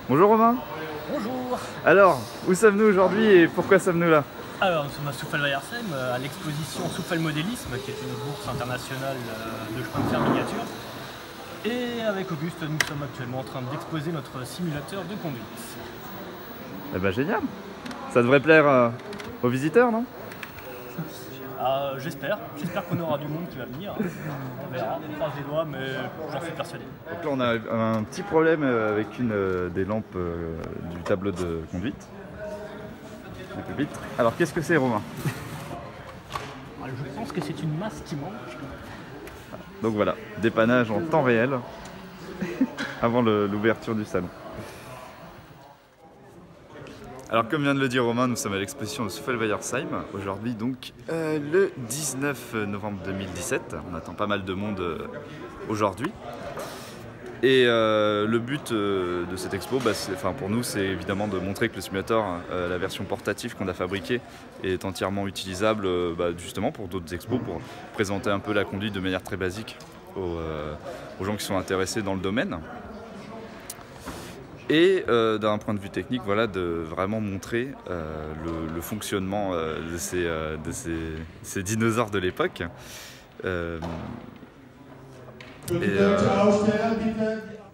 Bonjour Romain. Bonjour. Alors, où sommes-nous aujourd'hui et pourquoi sommes-nous là? Alors, nous sommes à Souffelweyersheim, à l'exposition Souffel Modélisme, qui est une bourse internationale de chemin de fer miniature. Et avec Auguste, nous sommes actuellement en train d'exposer notre simulateur de conduite. Eh ben génial. Ça devrait plaire aux visiteurs, non? J'espère qu'on aura du monde qui va venir. On verra, on croise les doigts, mais j'en suis persuadé. Donc là, on a un petit problème avec une des lampes du tableau de conduite. Du pupitre. Alors, qu'est-ce que c'est, Romain? Je pense que c'est une masse qui manque. Donc voilà, dépannage en temps réel avant l'ouverture du salon. Alors comme vient de le dire Romain, nous sommes à l'exposition de Souffelweyersheim, aujourd'hui donc le 19 novembre 2017. On attend pas mal de monde aujourd'hui. Et le but de cette expo, pour nous, c'est évidemment de montrer que le simulateur, la version portative qu'on a fabriquée, est entièrement utilisable justement pour d'autres expos, pour présenter un peu la conduite de manière très basique aux gens qui sont intéressés dans le domaine. Et d'un point de vue technique, voilà, de vraiment montrer le fonctionnement de ces dinosaures de l'époque.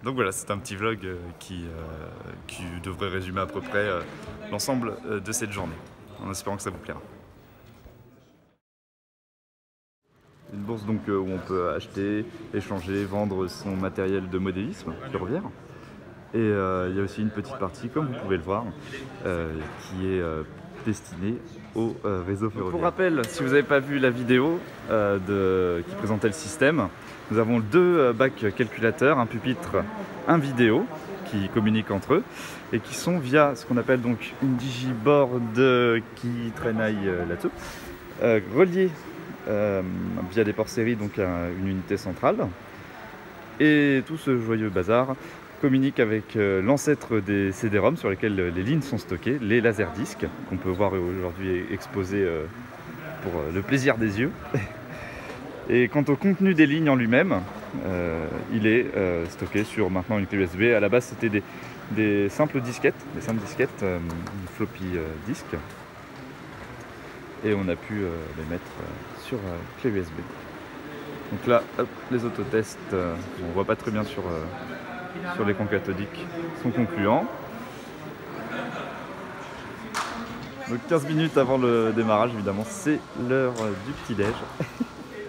Donc voilà, c'est un petit vlog qui devrait résumer à peu près l'ensemble de cette journée, en espérant que ça vous plaira. Une bourse donc où on peut acheter, échanger, vendre son matériel de modélisme ferroviaire. Et il y a aussi une petite partie, comme vous pouvez le voir, qui est destinée au réseau ferroviaire. Pour rappel, si vous n'avez pas vu la vidéo qui présentait le système, nous avons deux bacs calculateurs, un pupitre, un vidéo, qui communiquent entre eux et qui sont via ce qu'on appelle donc une digiboard qui traînaille là-dessous, reliés via des ports série donc à une unité centrale. Et tout ce joyeux bazar communique avec l'ancêtre des CD-ROM sur lesquels les lignes sont stockées, les laserdiscs, qu'on peut voir aujourd'hui exposés pour le plaisir des yeux. Et quant au contenu des lignes en lui-même, il est stocké sur maintenant une clé USB. À la base, c'était des simples disquettes, une floppy disk. Et on a pu les mettre sur clé USB. Donc là, hop, les autotests, on ne voit pas très bien sur l'écran cathodique, sont concluants. Donc 15 minutes avant le démarrage, évidemment, c'est l'heure du petit-déj.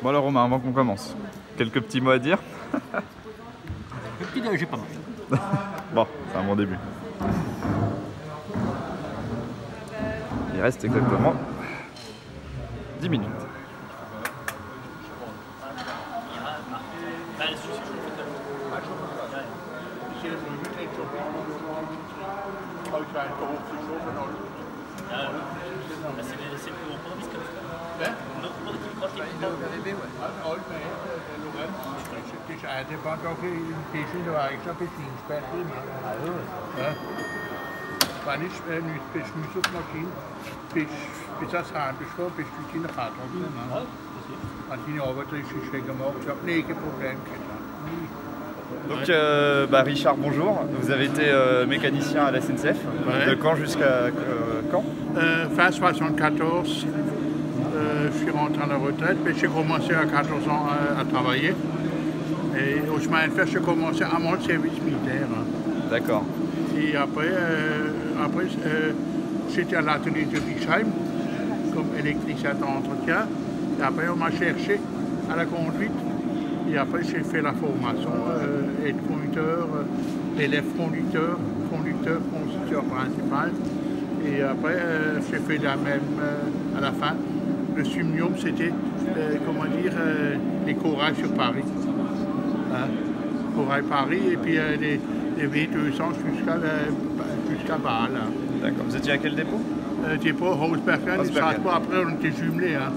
Bon alors Romain, avant qu'on commence, quelques petits mots à dire? Le petit-déj est pas mal. Bon, c'est un bon début. Il reste exactement 10 minutes. C'est pour Boris comme ça. Det er godt nok en pisse, der var ikke så benzinspandel med. Ja. Bare nicht mit Beschmutzungsmaschinen, bis das Handbeschwör, bis du die Radrock machen. Und die Arbeiter, ich schwecke mal, ich habe nie kein Problem gehabt. Donc Richard, bonjour. Vous avez été mécanicien à la SNCF. Ouais. De quand jusqu'à quand? Fin 74, je suis rentré à la retraite, mais j'ai commencé à 14 ans à travailler. Et au chemin de fer, j'ai commencé avant le service militaire. D'accord. Et après j'étais à l'atelier de Bischheim comme électricien d'entretien. Et après, on m'a cherché à la conduite. Et après, j'ai fait la formation, être conducteur, élève conducteur, conducteur principal. Et après, j'ai fait la même, à la fin, le summum, c'était, les corails sur Paris. Hein? Corail Paris, et puis les V200 jusqu'à Bâle. D'accord. Vous étiez à quel dépôt? Dépôt Hausbergen, et Strasbourg, après on était jumelés. Hein.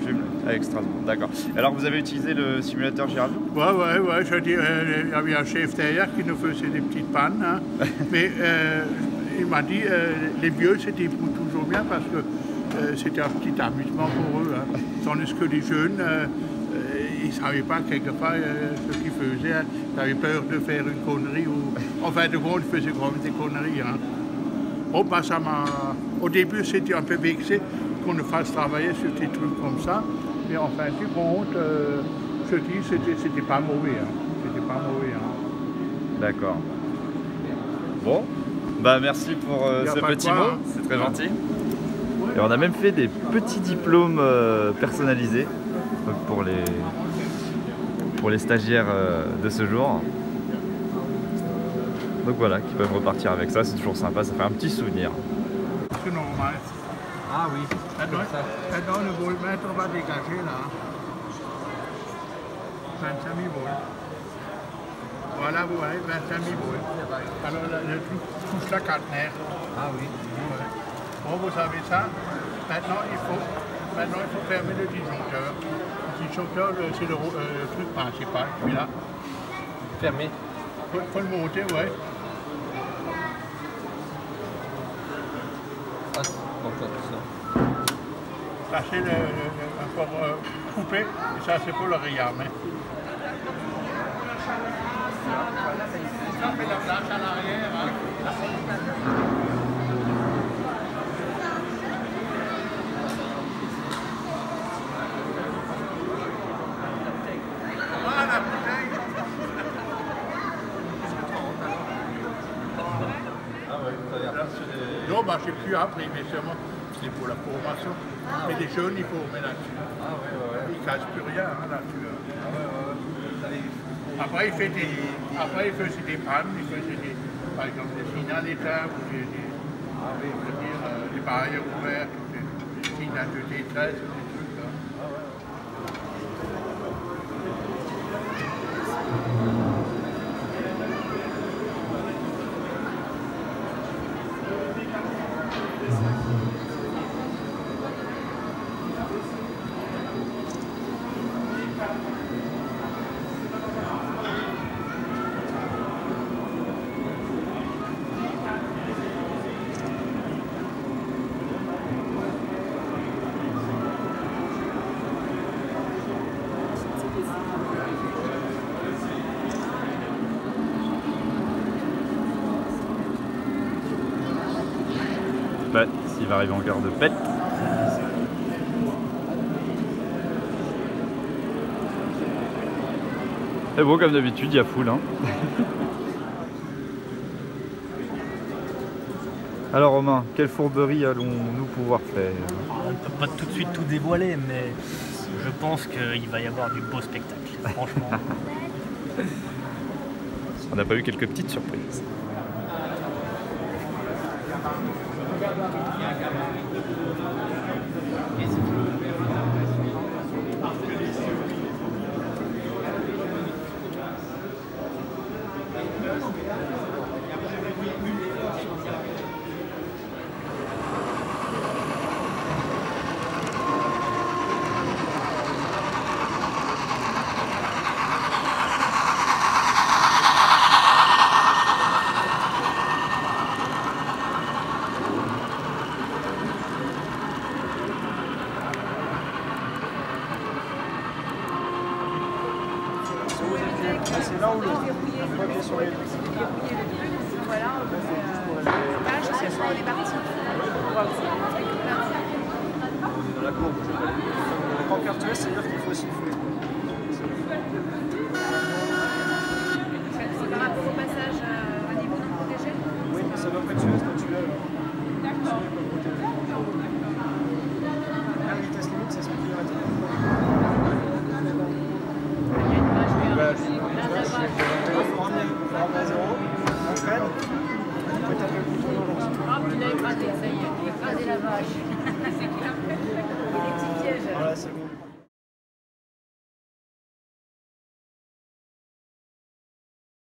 Avec Strasbourg, d'accord. Alors vous avez utilisé le simulateur Giraldo? Ouais. Il y avait un chef derrière qui nous faisait des petites pannes. Hein. Mais il m'a dit les vieux se débrouillent toujours bien parce que c'était un petit amusement pour eux. Hein. Tandis que les jeunes, ils ne savaient pas quelquefois ce qu'ils faisaient. Hein. Ils avaient peur de faire une connerie. En fin de compte, ils faisaient quand même des conneries. Hein. Oh, bah, au début, c'était un peu vexé qu'on nous fasse travailler sur des trucs comme ça. Mais en fin de compte, je dis, c'était pas mauvais. Hein. C'était pas mauvais. Hein. D'accord. Bon, bah merci pour ce petit mot, hein. C'est très gentil. Et on a même fait des petits diplômes personnalisés donc pour les stagiaires de ce jour. Donc voilà, qui peuvent repartir avec ça, c'est toujours sympa, ça fait un petit souvenir. C'est normal. Ah oui. Maintenant, le voltmètre va dégager là. 25 000 volts. Voilà, vous voyez, 25 000 volts. Alors le truc touche la caténaire. Ah oui. Ouais. Bon, vous savez ça. Maintenant, il faut fermer le disjoncteur. Le disjoncteur, c'est le truc principal, celui-là. Fermé. Faut le monter, ouais. Ça c'est pour couper, et ça c'est pour le réarmer. Ça fait la place à l'arrière. Hein. Voilà, bouteille. Non, bah, j'ai plus appris, mais seulement c'est pour la formation. Mais les jeunes, il faut remettre là-dessus. Ils ne cassent plus rien hein, là-dessus. Après, il faisait des pannes, il faisait par exemple des signaux d'état ou des barrières ouvertes, des signaux de détresse, des trucs là. Bah, s'il va arriver en gare de Pelt. Et bon, comme d'habitude, il y a foule. Hein. Alors Romain, quelle fourberie allons-nous pouvoir faire? On ne peut pas tout de suite tout dévoiler, mais je pense qu'il va y avoir du beau spectacle, franchement. On n'a pas eu quelques petites surprises. C'est là où l'autre. Voilà, on est parti. Dans la courbe. En cartouche, c'est-à-dire qu'il faut siffler. C'est par rapport au passage à niveau non protégé? Oui, ça doit pas tuer, ça tue là. D'accord. La vitesse limite, c'est ce que tu as dit. Ah, puis il a écrasé, ça y est, il a écrasé la vache.